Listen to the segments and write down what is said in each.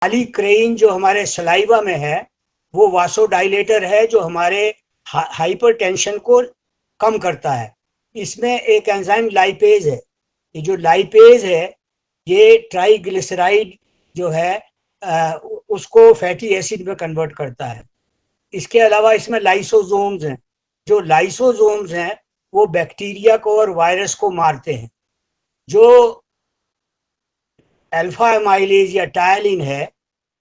क्रेइन जो हमारे सलाइवा में है वो वासोडाइलेटर है जो हमारे हाइपरटेंशन को कम करता है। इसमें एक एंजाइम लाइपेज है। ये जो लाइपेज है ये ट्राइग्लिसराइड जो है उसको फैटी एसिड में कन्वर्ट करता है। इसके अलावा इसमें लाइसोसोम्स हैं। जो लाइसोसोम्स हैं वो बैक्टीरिया को और वायरस को मारते हैं। जो अल्फा एमाइलेज या टायलिन है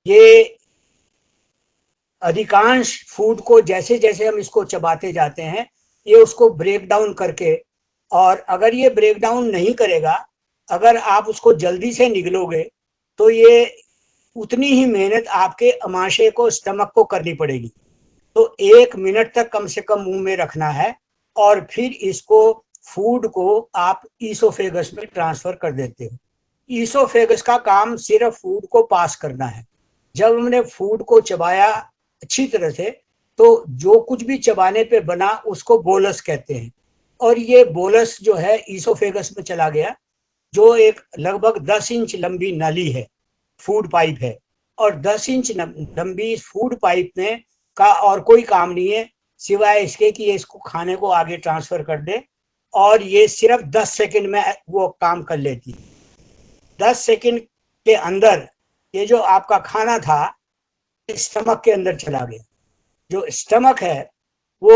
ये अधिकांश फूड को जैसे जैसे हम इसको चबाते जाते हैं ये उसको ब्रेक डाउन करके, और अगर ये ब्रेक डाउन नहीं करेगा, अगर आप उसको जल्दी से निगलोगे तो ये उतनी ही मेहनत आपके अमाशय को, स्टमक को करनी पड़ेगी। तो 1 मिनट तक कम से कम मुंह में रखना है और फिर इसको, फूड को आप ईसोफेगस में ट्रांसफर कर देते हो। ईसोफेगस का काम सिर्फ फूड को पास करना है। जब हमने फूड को चबाया अच्छी तरह से तो जो कुछ भी चबाने पे बना उसको बोलस कहते हैं। और ये बोलस जो है ईसोफेगस में चला गया, जो एक लगभग 10 इंच लंबी नली है, फूड पाइप है। और 10 इंच लंबी फूड पाइप में का और कोई काम नहीं है सिवाय इसके कि ये इसको खाने को आगे ट्रांसफर कर दे, और ये सिर्फ 10 सेकंड में वो काम कर लेती है। 10 सेकंड के अंदर ये जो आपका खाना था स्टमक के अंदर चला गया। जो स्टमक है वो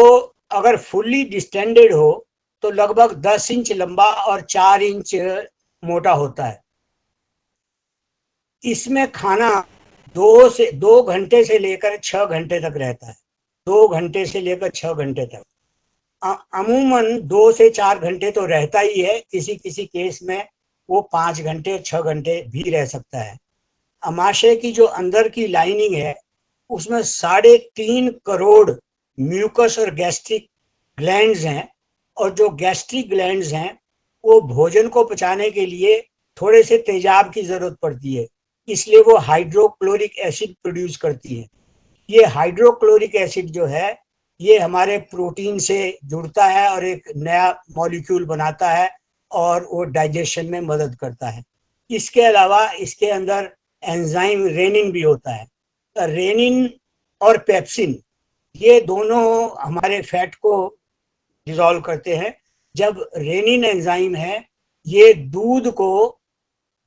अगर फुल्ली डिस्टेंडेड हो तो लगभग 10 इंच लंबा और 4 इंच मोटा होता है। इसमें खाना 2 घंटे से लेकर 6 घंटे तक रहता है। 2 घंटे से लेकर 6 घंटे तक। अमूमन 2 से 4 घंटे तो रहता ही है, किसी किसी केस में वो 5 घंटे 6 घंटे भी रह सकता है। अमाशय की जो अंदर की लाइनिंग है उसमें 3.5 करोड़ म्यूकस और गैस्ट्रिक ग्लैंड्स हैं। और जो गैस्ट्रिक ग्लैंड्स हैं वो भोजन को पचाने के लिए थोड़े से तेजाब की जरूरत पड़ती है, इसलिए वो हाइड्रोक्लोरिक एसिड प्रोड्यूस करती है। ये हाइड्रोक्लोरिक एसिड जो है ये हमारे प्रोटीन से जुड़ता है और एक नया मॉलिक्यूल बनाता है और वो डाइजेशन में मदद करता है। इसके अलावा इसके अंदर एंजाइम रेनिन भी होता है। रेनिन और पेप्सिन ये दोनों हमारे फैट को डिसॉल्व करते हैं। जब रेनिन एंजाइम है ये दूध को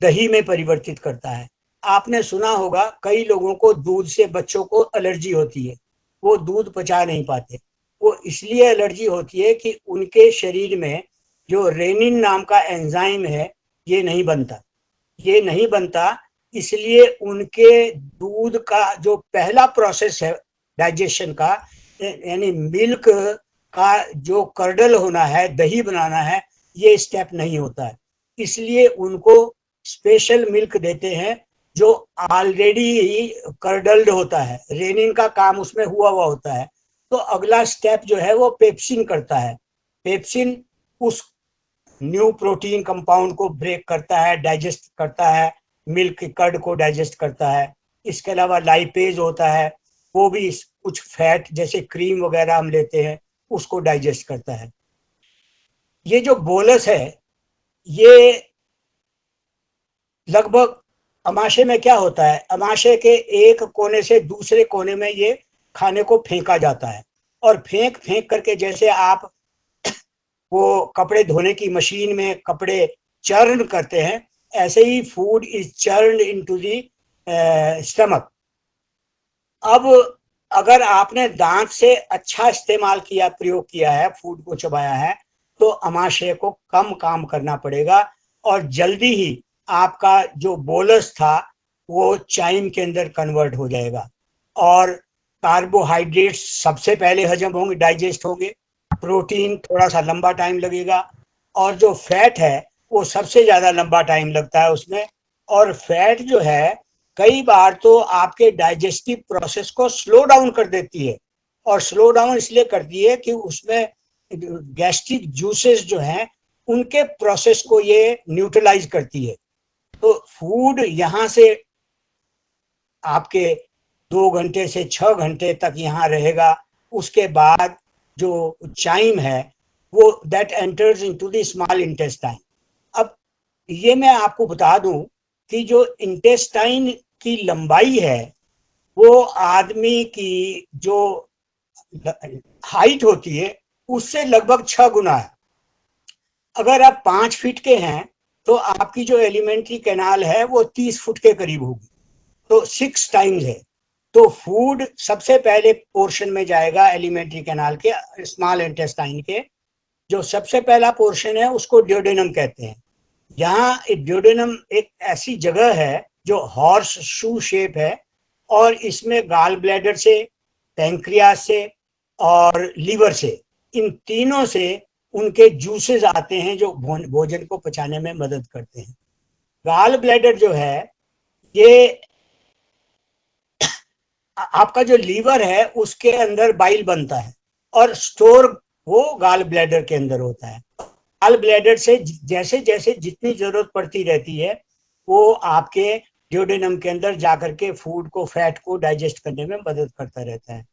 दही में परिवर्तित करता है। आपने सुना होगा कई लोगों को दूध से, बच्चों को एलर्जी होती है, वो दूध पचा नहीं पाते। वो इसलिए एलर्जी होती है कि उनके शरीर में जो रेनिन नाम का एंजाइम है ये नहीं बनता। इसलिए उनके दूध का जो पहला प्रोसेस है डाइजेशन का, यानी मिल्क का जो कर्डल होना है, दही बनाना है, ये स्टेप नहीं होता है। इसलिए उनको स्पेशल मिल्क देते हैं जो ऑलरेडी कर्डल्ड होता है, रेनिन का काम उसमें हुआ होता है। तो अगला स्टेप जो है वो पेप्सिन करता है। पेप्सिन उस न्यू प्रोटीन कंपाउंड को ब्रेक करता है, डाइजेस्ट करता है, मिल्क कर्ड को डाइजेस्ट करता है। इसके अलावा लाइपेज होता है, वो भी कुछ फैट जैसे क्रीम वगैरह हम लेते हैं उसको डाइजेस्ट करता है। ये जो बोलस है ये लगभग, अमाशय में क्या होता है, अमाशय के एक कोने से दूसरे कोने में ये खाने को फेंका जाता है। और फेंक फेंक करके, जैसे आप वो कपड़े धोने की मशीन में कपड़े चर्न करते हैं, ऐसे ही food is churn into the stomach. अब अगर आपने दांत से अच्छा इस्तेमाल किया, प्रयोग किया है, फूड को चबाया है, तो अमाशय को कम काम करना पड़ेगा और जल्दी ही आपका जो बोलस था वो चाइम के अंदर कन्वर्ट हो जाएगा। और कार्बोहाइड्रेट्स सबसे पहले हजम होंगे, डाइजेस्ट होंगे। प्रोटीन थोड़ा सा लंबा टाइम लगेगा, और जो फैट है वो सबसे ज्यादा लंबा टाइम लगता है उसमें। और फैट जो है कई बार तो आपके डाइजेस्टिव प्रोसेस को स्लो डाउन कर देती है। और स्लो डाउन इसलिए करती है कि उसमें गैस्ट्रिक जूसेस जो हैं उनके प्रोसेस को ये न्यूट्रलाइज करती है। तो फूड यहाँ से आपके 2 घंटे से 6 घंटे तक यहाँ रहेगा। उसके बाद जो चाइम है वो that enters into the small intestine. अब ये मैं आपको बता दूं कि जो इंटेस्टाइन की लंबाई है वो आदमी की जो हाइट होती है उससे लगभग 6 गुना है। अगर आप 5 फीट के हैं तो आपकी जो एलिमेंट्री कैनाल है वो 30 फुट के करीब होगी, तो 6 टाइम्स है। तो फूड सबसे पहले पोर्शन में जाएगा एलिमेंट्री कैनाल के, स्मॉल इंटेस्टाइन के। जो सबसे पहला पोर्शन है उसको ड्यूडेनम कहते हैं। यहाँ ड्यूडेनम एक ऐसी जगह है जो हॉर्स शू शेप है, और इसमें गाल ब्लैडर से, पैंक्रियास से और लीवर से, इन तीनों से उनके जूसेस आते हैं जो भोजन को पचाने में मदद करते हैं। गाल ब्लैडर जो है ये आपका जो लीवर है उसके अंदर बाइल बनता है और स्टोर वो गाल ब्लैडर के अंदर होता है। गाल ब्लैडर से जैसे जैसे जितनी जरूरत पड़ती रहती है वो आपके ड्यूडेनम के अंदर जाकर के फूड को, फैट को डाइजेस्ट करने में मदद करता रहता है।